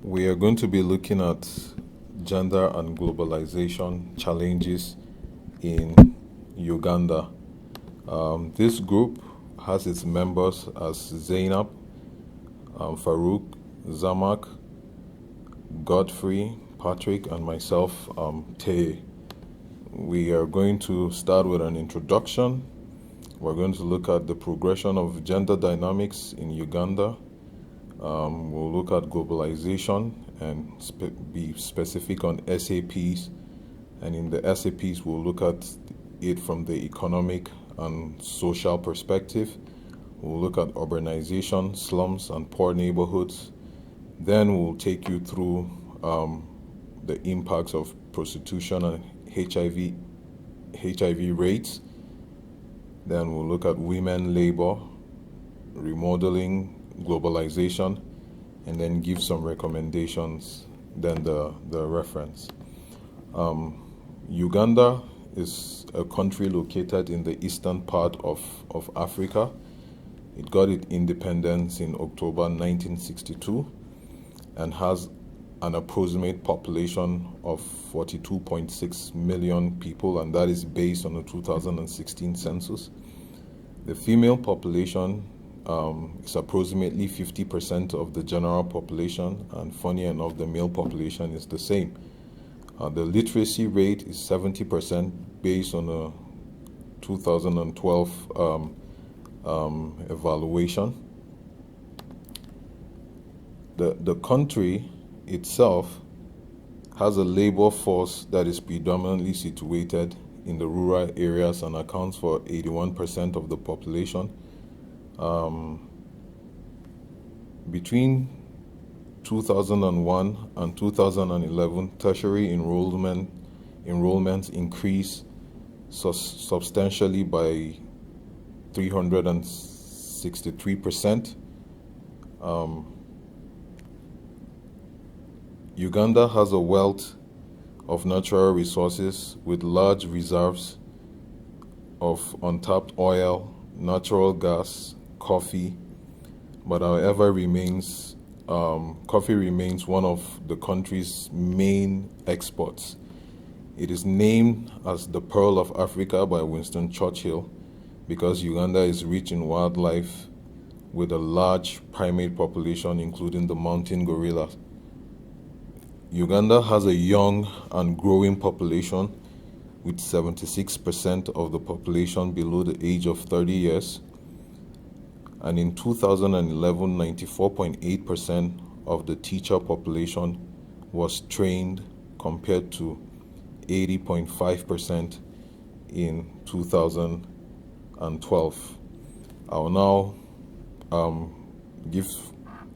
We are going to be looking at gender and globalization challenges in Uganda. This group has its members as Zainab, Farouk, Zamak, Godfrey, Patrick, and myself, Tay. We are going to start with an introduction. We're going to look at the progression of gender dynamics in Uganda. We'll look at globalization and be specific on SAPs. And in the SAPs, we'll look at it from the economic and social perspective. We'll look at urbanization, slums, and poor neighborhoods. Then we'll take you through the impacts of prostitution and HIV rates. Then we'll look at women labor, remodeling, globalization, and then give some recommendations, then the reference. Uganda is a country located in the eastern part of Africa. It got its independence in October 1962 and has an approximate population of 42.6 million people, and that is based on the 2016 census. The female population is approximately 50% of the general population, and funny enough, the male population is the same. The literacy rate is 70% based on a 2012 evaluation. The country itself has a labor force that is predominantly situated in the rural areas and accounts for 81% of the population. Between 2001 and 2011, tertiary enrollments increased substantially by 363%. Uganda has a wealth of natural resources with large reserves of untapped oil, natural gas, coffee, but however coffee remains one of the country's main exports. It is named as the Pearl of Africa by Winston Churchill because Uganda is rich in wildlife with a large primate population, including the mountain gorilla. Uganda has a young and growing population with 76% of the population below the age of 30 years. And in 2011, 94.8% of the teacher population was trained compared to 80.5% in 2012. I'll now give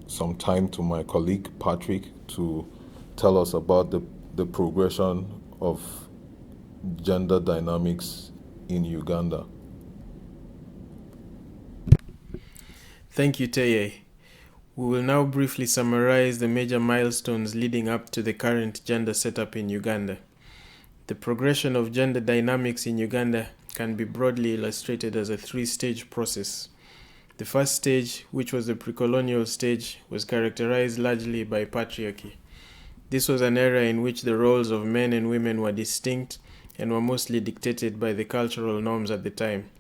some time to my colleague Patrick to tell us about the progression of gender dynamics in Uganda. Thank you, Teye. We will now briefly summarize the major milestones leading up to the current gender setup in Uganda. The progression of gender dynamics in Uganda can be broadly illustrated as a three-stage process. The first stage, which was the pre-colonial stage, was characterized largely by patriarchy. This was an era in which the roles of men and women were distinct and were mostly dictated by the cultural norms at the time.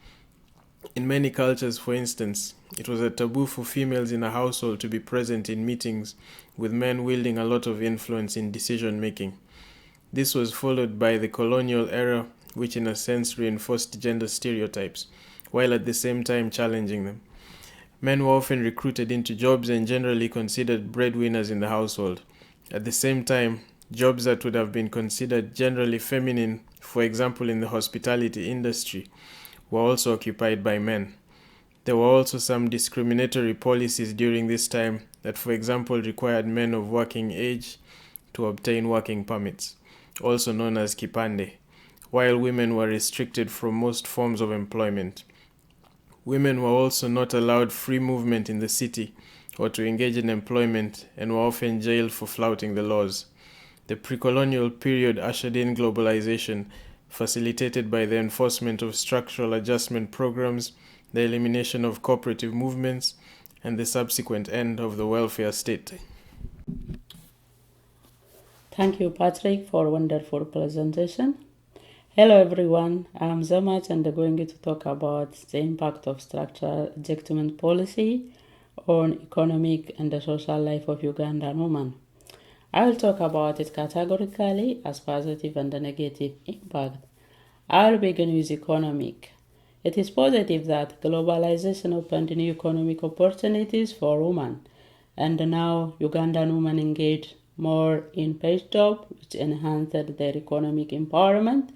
In many cultures, for instance, it was a taboo for females in a household to be present in meetings, with men wielding a lot of influence in decision-making. This was followed by the colonial era, which in a sense reinforced gender stereotypes, while at the same time challenging them. Men were often recruited into jobs and generally considered breadwinners in the household. At the same time, jobs that would have been considered generally feminine, for example in the hospitality industry, were also occupied by men. There were also some discriminatory policies during this time that, for example, required men of working age to obtain working permits, also known as kipande, while women were restricted from most forms of employment. Women were also not allowed free movement in the city or to engage in employment and were often jailed for flouting the laws. The pre-colonial period ushered in globalization, facilitated by the enforcement of structural adjustment programs, the elimination of cooperative movements, and the subsequent end of the welfare state. Thank you, Patrick, for a wonderful presentation. Hello, everyone. I'm Zamat, and I'm going to talk about the impact of structural adjustment policy on economic and the social life of Ugandan women. I will talk about it categorically as positive and the negative impact. I'll begin with economic. It is positive that globalization opened new economic opportunities for women, and now Ugandan women engage more in paid jobs, which enhanced their economic empowerment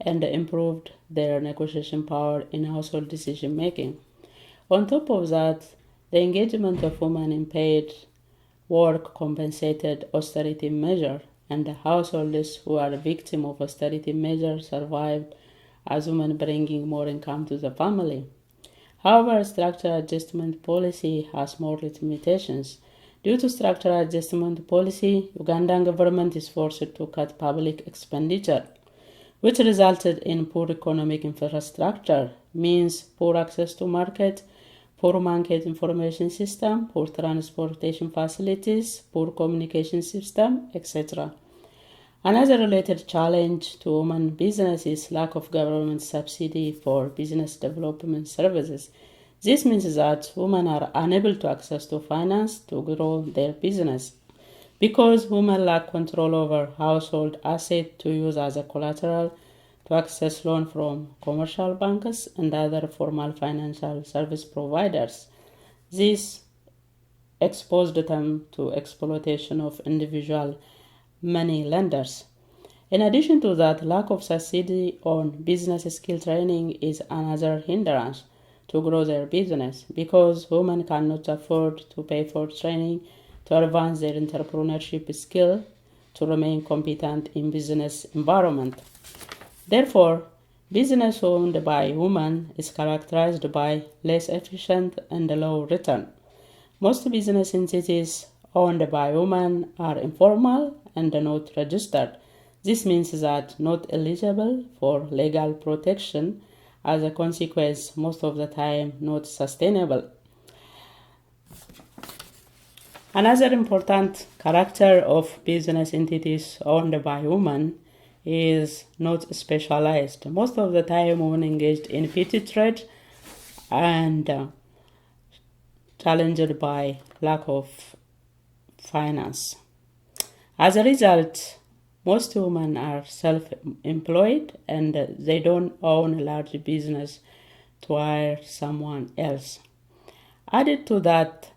and improved their negotiation power in household decision making. On top of that, the engagement of women in paid work compensated austerity measures, and the households who are victims of austerity measures survived as women bringing more income to the family. However, structural adjustment policy has more limitations. Due to structural adjustment policy, Ugandan government is forced to cut public expenditure, which resulted in poor economic infrastructure, means poor access to market, poor market information system, poor transportation facilities, poor communication system, etc. Another related challenge to women business is lack of government subsidy for business development services. This means that women are unable to access to finance to grow their business because women lack control over household assets to use as a collateral to access loan from commercial banks and other formal financial service providers. This exposed them to exploitation of individual money lenders. In addition to that, lack of subsidy on business skill training is another hindrance to grow their business because women cannot afford to pay for training to advance their entrepreneurship skill to remain competent in business environment. Therefore, business owned by women is characterized by less efficient and low return. Most business entities owned by women are informal and not registered. This means that not eligible for legal protection. As a consequence, most of the time not sustainable. Another important character of business entities owned by women is not specialized. Most of the time, women engaged in petty trade and challenged by lack of finance. As a result, most women are self-employed and they don't own a large business to hire someone else. Added to that,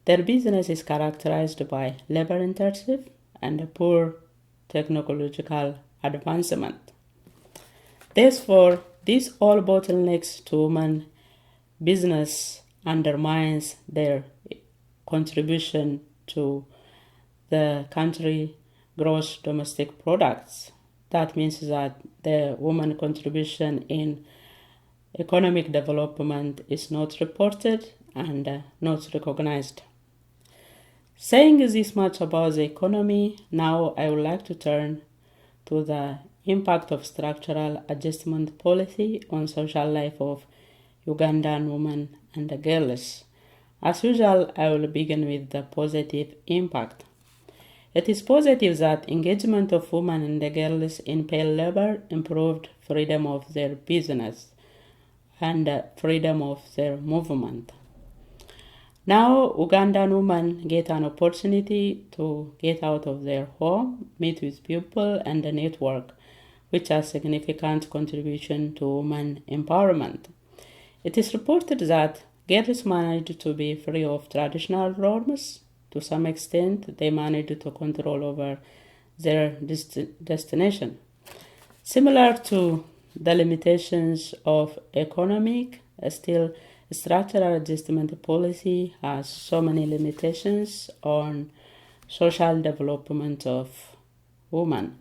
their business is characterized by labor-intensive and poor technological advancement. Therefore, these all bottlenecks to women business undermines their contribution to the country gross domestic products. That means that the woman contribution in economic development is not reported and not recognized. Saying this much about the economy, now I would like to turn to the impact of structural adjustment policy on social life of Ugandan women and girls. As usual, I will begin with the positive impact. It is positive that engagement of women and girls in paid labor improved freedom of their business and freedom of their movement. Now, Ugandan women get an opportunity to get out of their home, meet with people, and network, which has significant contribution to women empowerment. It is reported that girls managed to be free of traditional norms. To some extent, they managed to control over their destination. Similar to the limitations of economic, still structural adjustment policy has so many limitations on social development of women.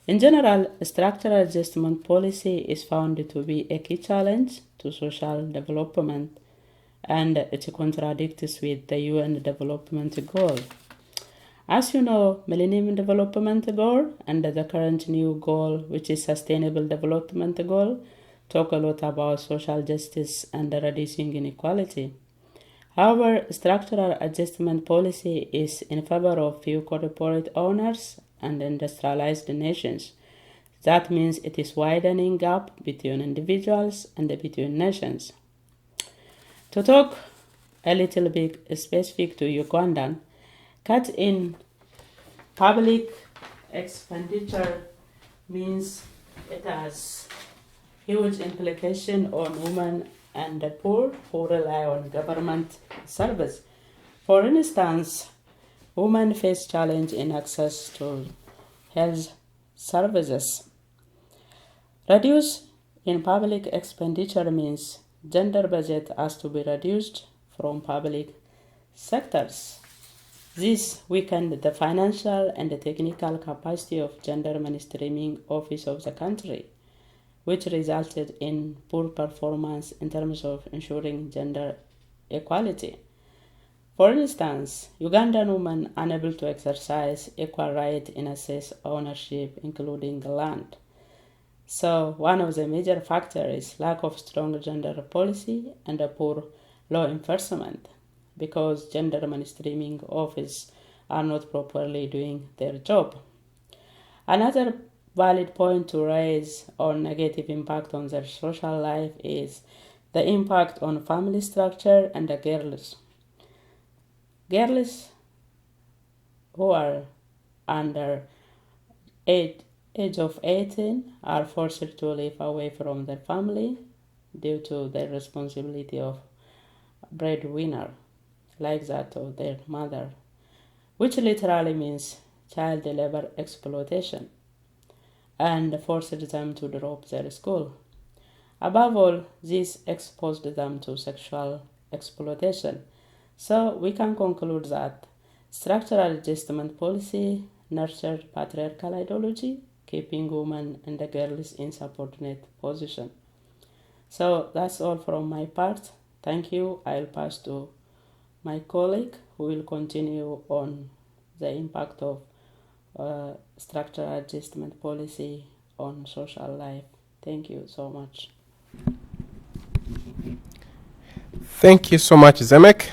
In general, structural adjustment policy is found to be a key challenge to social development, and it contradicts with the UN Development Goal. As you know, Millennium Development Goal and the current new goal, which is Sustainable Development Goal, talk a lot about social justice and reducing inequality. However, structural adjustment policy is in favor of few corporate owners and industrialized nations. That means it is widening gap between individuals and between nations. To talk a little bit specific to Ugandan, cut in public expenditure means it has huge implication on women and the poor who rely on government service. For instance, women face challenge in access to health services. Reduce in public expenditure means gender budget has to be reduced from public sectors. This weakened the financial and the technical capacity of gender mainstreaming office of the country, which resulted in poor performance in terms of ensuring gender equality. For instance, Ugandan women unable to exercise equal right in access ownership, including land. So one of the major factors is lack of strong gender policy and a poor law enforcement, because gender mainstreaming offices are not properly doing their job. Another valid point to raise on negative impact on their social life is the impact on family structure and the girls. Girls who are under age of 18 are forced to live away from their family due to their responsibility of breadwinner, like that of their mother, which literally means child labor exploitation, and forced them to drop their school. Above all, this exposed them to sexual exploitation. So we can conclude that structural adjustment policy nurtured patriarchal ideology, keeping women and the girls in subordinate position. So that's all from my part. Thank you. I'll pass to my colleague who will continue on the impact of structural adjustment policy on social life. Thank you so much. Thank you so much, Zemek.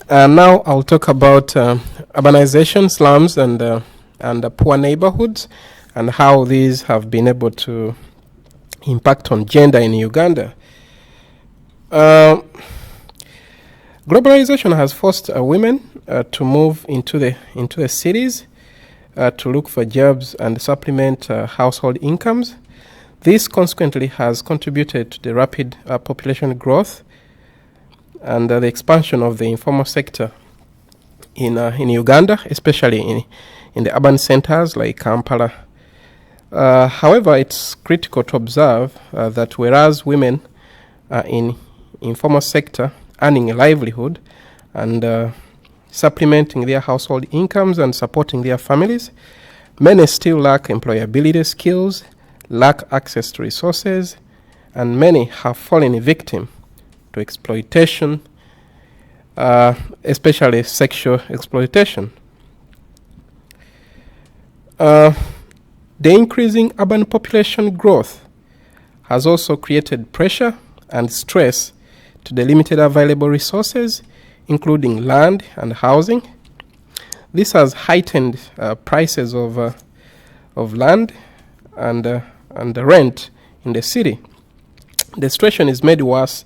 Now I'll talk about urbanization, slums, and poor neighborhoods, and how these have been able to impact on gender in Uganda. Globalization has forced women to move into the cities to look for jobs and supplement household incomes. This consequently has contributed to the rapid population growth and the expansion of the informal sector in Uganda, especially in the urban centers like Kampala. However, it's critical to observe that whereas women are in informal sector earning a livelihood and supplementing their household incomes and supporting their families, many still lack employability skills, lack access to resources, and many have fallen victim to exploitation, especially sexual exploitation. The increasing urban population growth has also created pressure and stress to the limited available resources, including land and housing. This has heightened prices of land and the rent in the city. The situation is made worse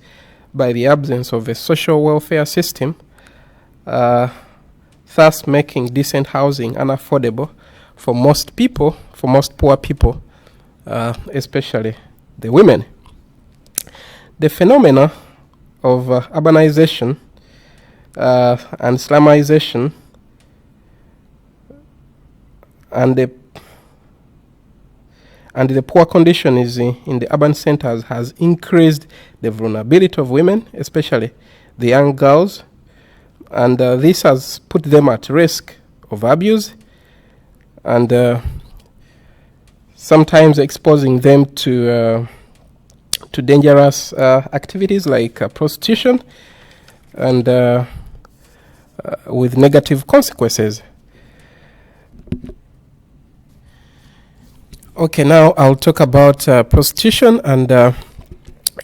by the absence of a social welfare system, thus making decent housing unaffordable for most people, for most poor people, especially the women. The phenomena of urbanization and slumization and the poor conditions in the urban centers has increased the vulnerability of women, especially the young girls, and this has put them at risk of abuse and sometimes exposing them to dangerous activities like prostitution and with negative consequences. Okay, now I'll talk about prostitution and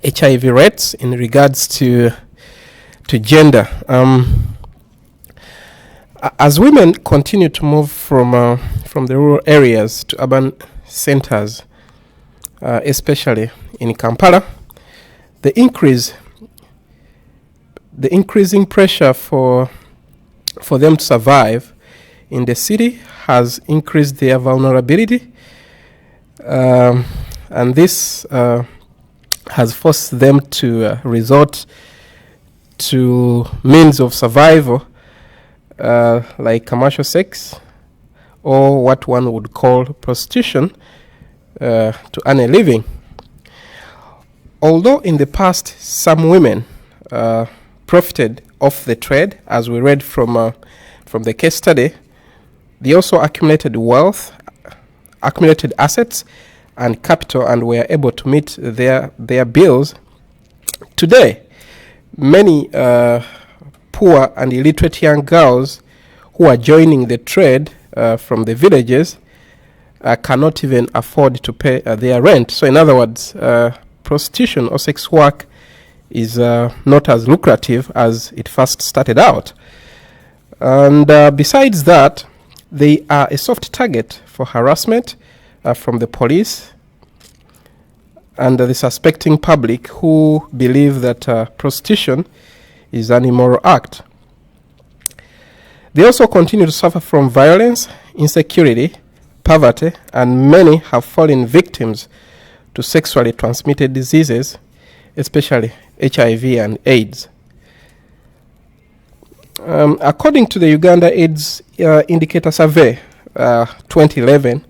HIV rates in regards to gender. As women continue to move from from the rural areas to urban centers, especially in Kampala. The increasing pressure for them to survive in the city has increased their vulnerability, and this has forced them to resort to means of survival like commercial sex or what one would call prostitution to earn a living. Although in the past some women profited off the trade, as we read from the case study, they also accumulated wealth, accumulated assets and capital, and were able to meet their bills. Today, many poor and illiterate young girls who are joining the trade from the villages cannot even afford to pay their rent. So in other words, prostitution or sex work is not as lucrative as it first started out. And besides that, they are a soft target for harassment from the police and the suspecting public who believe that prostitution is an immoral act. They also continue to suffer from violence, insecurity, poverty, and many have fallen victims to sexually transmitted diseases, especially HIV and AIDS. According to the Uganda AIDS Indicator Survey 2011,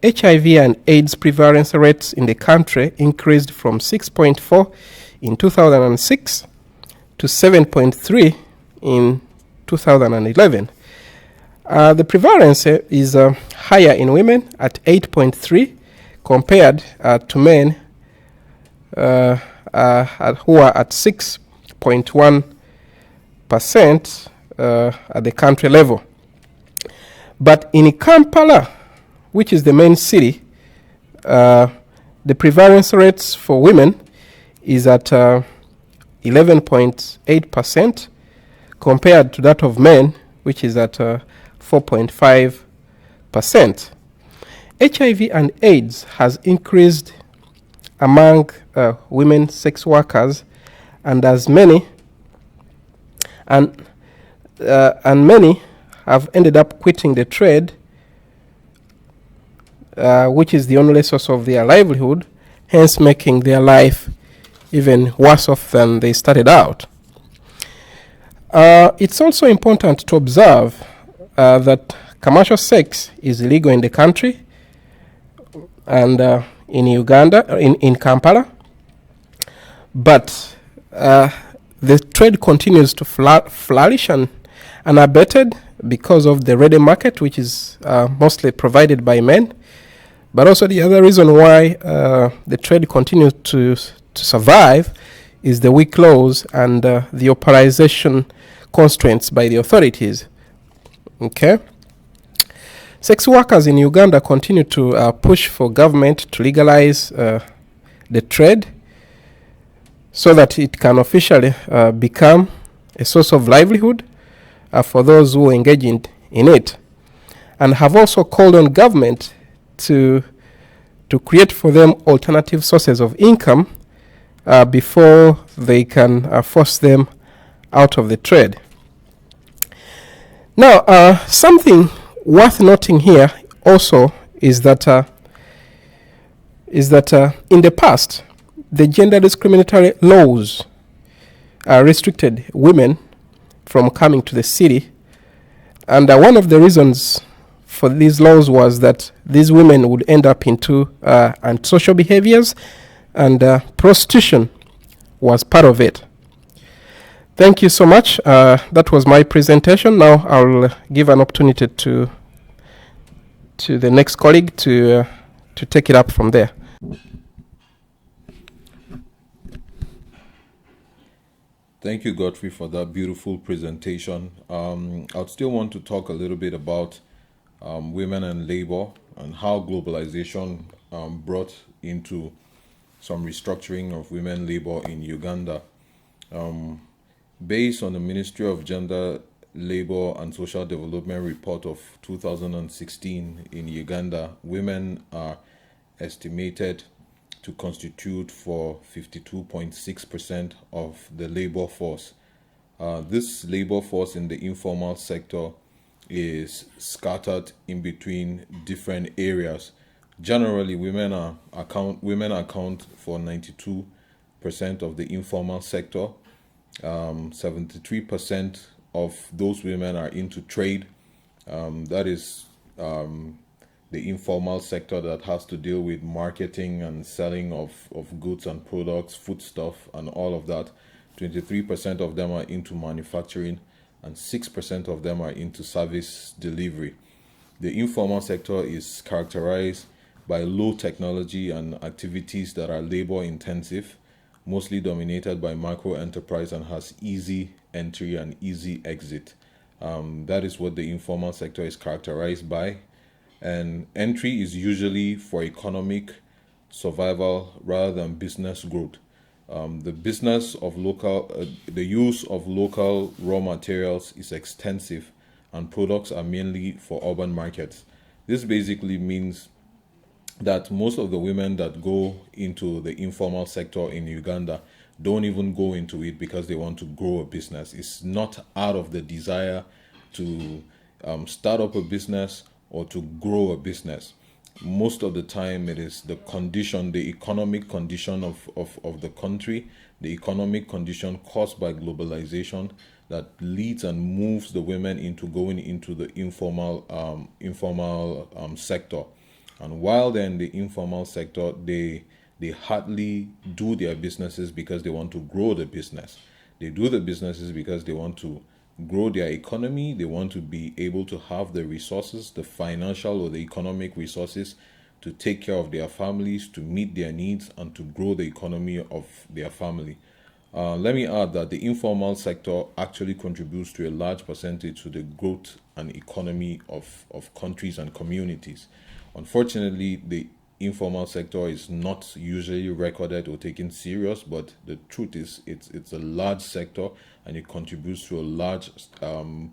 HIV and AIDS prevalence rates in the country increased from 6.4 in 2006 to 7.3 in 2011. The prevalence is higher in women at 8.3 compared to men who are at 6.1% at the country level. But in Kampala, which is the main city, the prevalence rates for women is at 11.8% compared to that of men, which is at 4.5%. HIV and AIDS has increased among women sex workers, and as many and many have ended up quitting the trade, which is the only source of their livelihood, hence making their life even worse off than they started out. It's also important to observe that commercial sex is illegal in the country and in Uganda, in Kampala, but the trade continues to flourish and unabated because of the ready market, which is mostly provided by men. But also the other reason why the trade continues to survive is the weak laws and the authorization constraints by the authorities. Okay. Sex workers in Uganda continue to push for government to legalize the trade so that it can officially become a source of livelihood for those who engage in it, and have also called on government to create for them alternative sources of income before they can force them out of the trade. Now, something worth noting here also is that in the past, the gender discriminatory laws restricted women from coming to the city, and one of the reasons for these laws was that these women would end up into antisocial behaviors, and prostitution was part of it. Thank you so much. That was my presentation. Now I'll give an opportunity to the next colleague to take it up from there. Thank you, Godfrey, for that beautiful presentation. I'd still want to talk a little bit about women and labor and how globalization brought into some restructuring of women labor in Uganda. Based on the Ministry of Gender Labor and Social Development Report of 2016 in Uganda, women are estimated to constitute for 52.6% of the labor force. This labor force in the informal sector is scattered in between different areas. Generally, women account for 92% of the informal sector. 73% of those women are into trade. That is the informal sector that has to deal with marketing and selling of goods and products, foodstuff, and all of that. 23% of them are into manufacturing, and 6% of them are into service delivery. The informal sector is characterized by low technology and activities that are labor intensive, mostly dominated by micro enterprise, and has easy entry and easy exit. That is what the informal sector is characterized by. And entry is usually for economic survival rather than business growth. The use of local raw materials is extensive, and products are mainly for urban markets. This basically means that most of the women that go into the informal sector in Uganda don't even go into it because they want to grow a business. It's not out of the desire to start up a business or to grow a business. Most of the time it is the condition, the economic condition of the country, the economic condition caused by globalization that leads and moves the women into going into the informal sector. And while they're in the informal sector, they hardly do their businesses because they want to grow the business. They do the businesses because they want to grow their economy. They want to be able to have the resources, the financial or the economic resources, to take care of their families, to meet their needs, and to grow the economy of their family. Let me add that the informal sector actually contributes to a large percentage to the growth and economy of countries and communities. Unfortunately, the informal sector is not usually recorded or taken serious, but the truth is it's a large sector, and it contributes to a large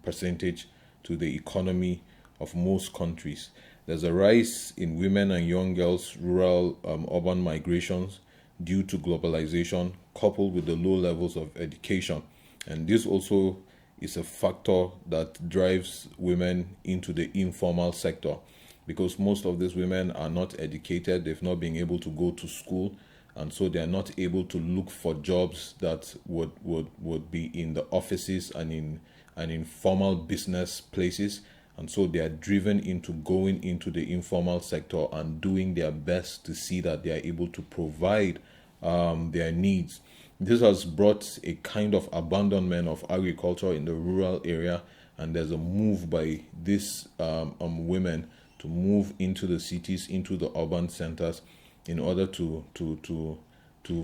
percentage to the economy of most countries. There's a rise in women and young girls' rural urban migrations due to globalization, coupled with the low levels of education. And this also is a factor that drives women into the informal sector, because most of these women are not educated. They've not been able to go to school, and so they're not able to look for jobs that would be in the offices and in formal business places. And so they are driven into going into the informal sector and doing their best to see that they are able to provide their needs. This has brought a kind of abandonment of agriculture in the rural area, and there's a move by these women to move into the cities, into the urban centers, in order to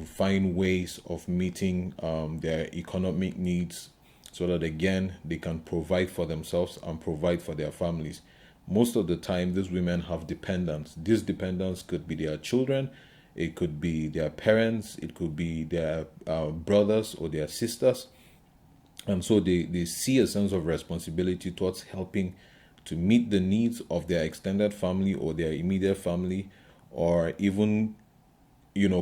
find ways of meeting their economic needs, so that again they can provide for themselves and provide for their families. Most of the time, these women have dependents. These dependents could be their children, it could be their parents, it could be their brothers or their sisters. And so they see a sense of responsibility towards helping to meet the needs of their extended family or their immediate family, or even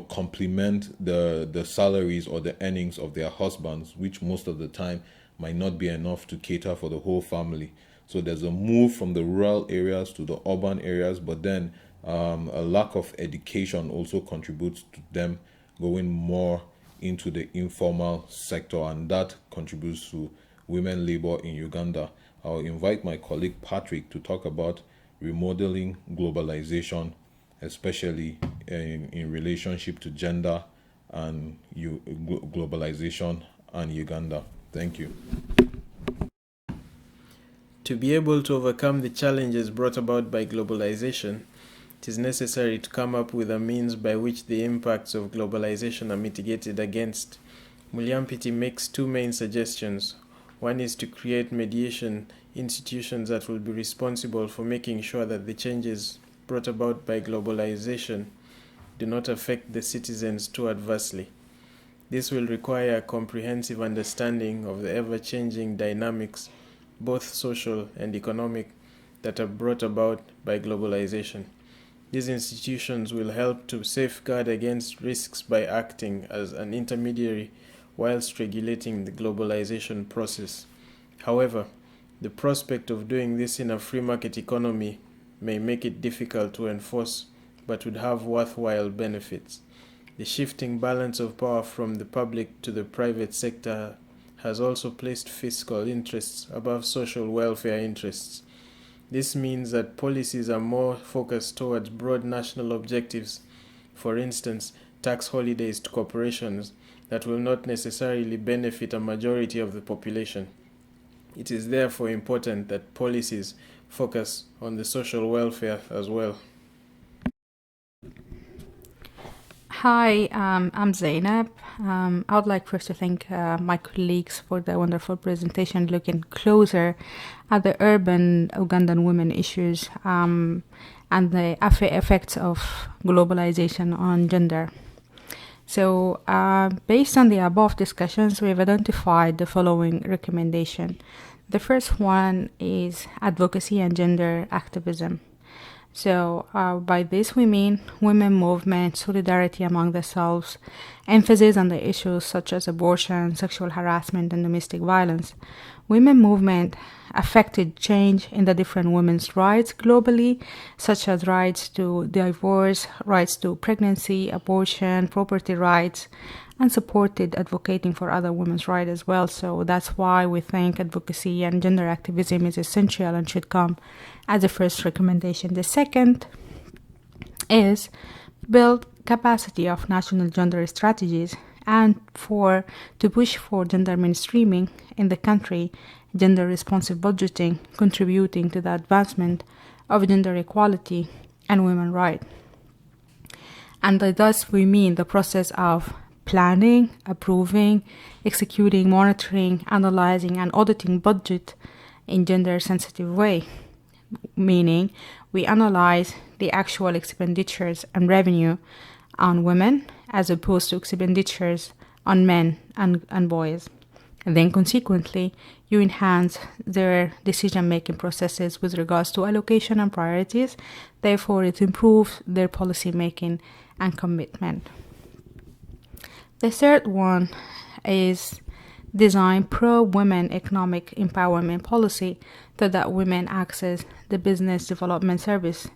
complement the salaries or the earnings of their husbands, which most of the time might not be enough to cater for the whole family. So there's a move from the rural areas to the urban areas, but then a lack of education also contributes to them going more into the informal sector, and that contributes to women labor in Uganda. I'll invite my colleague Patrick to talk about remodeling globalization, especially in relationship to gender and globalization and Uganda. Thank you. To be able to overcome the challenges brought about by globalization, it is necessary to come up with a means by which the impacts of globalization are mitigated against. Mulyampiti makes two main suggestions. One is to create mediation institutions that will be responsible for making sure that the changes brought about by globalization do not affect the citizens too adversely. This will require a comprehensive understanding of the ever-changing dynamics both social and economic, that are brought about by globalization. These institutions will help to safeguard against risks by acting as an intermediary whilst regulating the globalization process. However, the prospect of doing this in a free market economy may make it difficult to enforce, but would have worthwhile benefits. The shifting balance of power from the public to the private sector has also placed fiscal interests above social welfare interests. This means that policies are more focused towards broad national objectives, for instance, tax holidays to corporations, that will not necessarily benefit a majority of the population. It is therefore important that policies focus on the social welfare as well. Hi, I'm Zainab. I would like first to thank my colleagues for the wonderful presentation looking closer at the urban Ugandan women issues and the effects of globalization on gender. So, based on the above discussions, we've identified the following recommendation. The first one is advocacy and gender activism. So by this we mean women movement, solidarity among themselves, emphasis on the issues such as abortion, sexual harassment, and domestic violence. Women movement affected change in the different women's rights globally, such as rights to divorce, rights to pregnancy, abortion, property rights, and supported advocating for other women's rights as well. So that's why we think advocacy and gender activism is essential and should come as a first recommendation. The second is build capacity of national gender strategies and to push for gender mainstreaming in the country, gender responsive budgeting, contributing to the advancement of gender equality and women's rights. And by thus we mean the process of planning, approving, executing, monitoring, analyzing, and auditing budget in gender-sensitive way, meaning we analyze the actual expenditures and revenue on women as opposed to expenditures on men and boys. And then consequently, you enhance their decision-making processes with regards to allocation and priorities. Therefore, it improves their policy-making and commitment. The third one is design pro-women economic empowerment policy so that women access the business development service,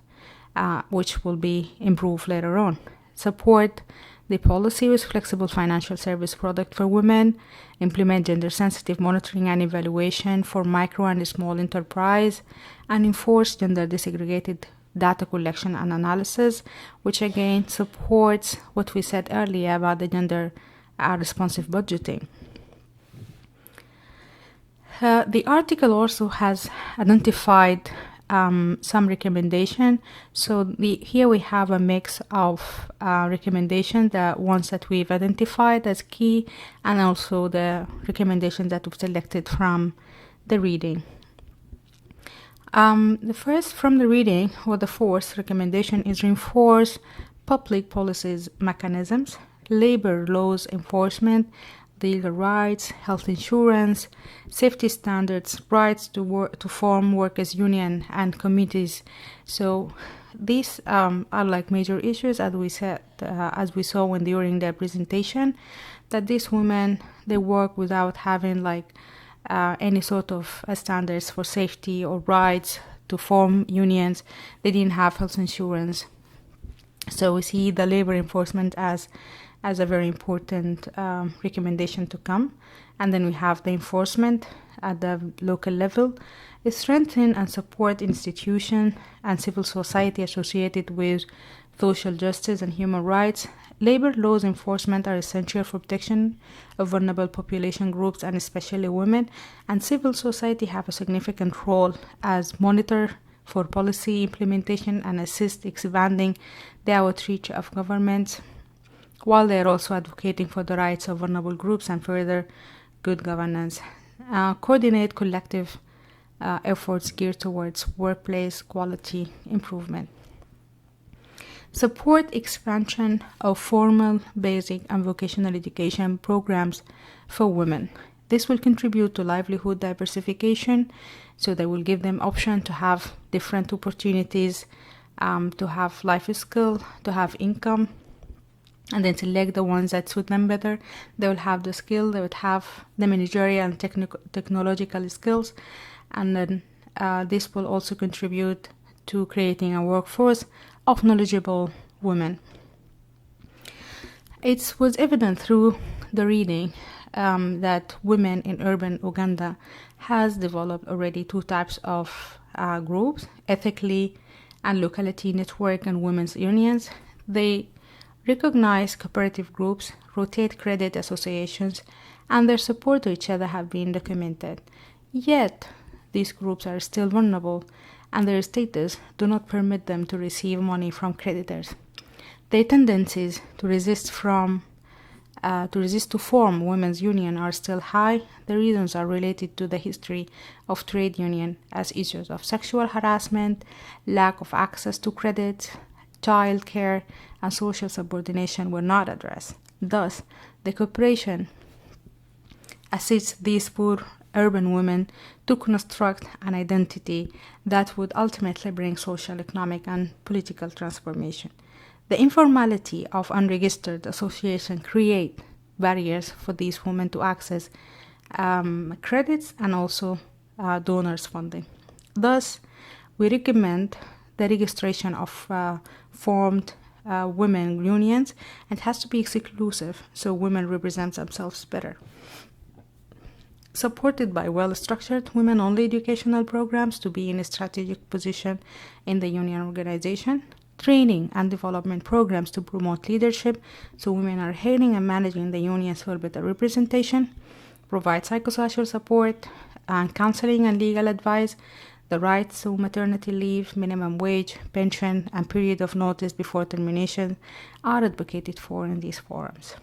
which will be improved later on. Support the policy with flexible financial service product for women, implement gender-sensitive monitoring and evaluation for micro and small enterprise, and enforce gender-desegregated data collection and analysis, which again supports what we said earlier about the gender responsive budgeting. The article also has identified some recommendation. So here we have a mix of recommendations, the ones that we've identified as key, and also the recommendations that we've selected from the reading. The first from the reading, or the fourth recommendation, is reinforce public policies mechanisms, labor laws enforcement, legal rights, health insurance, safety standards, rights to form workers' union and committees. So these are like major issues, as we said, as we saw during the presentation, that these women, they work without having any sort of standards for safety or rights to form unions. They didn't have health insurance. So we see the labor enforcement as a very important recommendation to come. And then we have the enforcement at the local level. Strengthen and support institutions and civil society associated with social justice and human rights. Labor laws enforcement are essential for protection of vulnerable population groups and especially women. And civil society have a significant role as monitor for policy implementation and assist expanding the outreach of governments, while they are also advocating for the rights of vulnerable groups and further good governance. Coordinate collective efforts geared towards workplace quality improvement. Support expansion of formal, basic, and vocational education programs for women. This will contribute to livelihood diversification, so they will give them option to have different opportunities, to have life skill, to have income, and then select the ones that suit them better. They will have the skill, they would have the managerial and technological skills, and then this will also contribute to creating a workforce of knowledgeable women. It was evident through the reading that women in urban Uganda has developed already two types of groups, ethically and locality network and women's unions. They recognize cooperative groups, rotate credit associations, and their support to each other have been documented. Yet, these groups are still vulnerable, and their status do not permit them to receive money from creditors. Their tendencies to resist to form women's union are still high. The reasons are related to the history of trade union, as issues of sexual harassment, lack of access to credit, child care, and social subordination were not addressed. Thus, the cooperation assists these poor urban women to construct an identity that would ultimately bring social, economic, and political transformation. The informality of unregistered association create barriers for these women to access credits and also donors' funding. Thus, we recommend the registration of formed women unions, and it has to be exclusive so women represent themselves better. Supported by well-structured women-only educational programs to be in a strategic position in the union organization, training and development programs to promote leadership so women are heading and managing the unions for better representation, provide psychosocial support and counseling and legal advice, the rights to maternity leave, minimum wage, pension, and period of notice before termination are advocated for in these forums.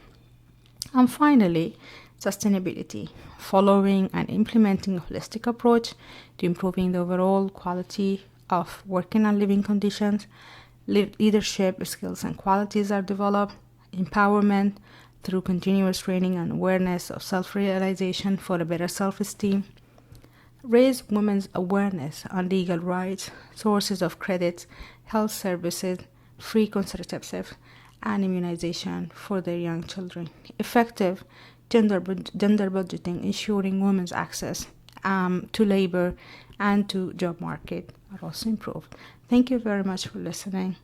And finally, sustainability, following and implementing a holistic approach to improving the overall quality of working and living conditions. Leadership skills and qualities are developed, empowerment through continuous training and awareness of self-realization for a better self-esteem, raise women's awareness on legal rights, sources of credit, health services, free contraceptive, and immunization for their young children, effective gender budgeting, ensuring women's access to labor and to job market are also improved. Thank you very much for listening.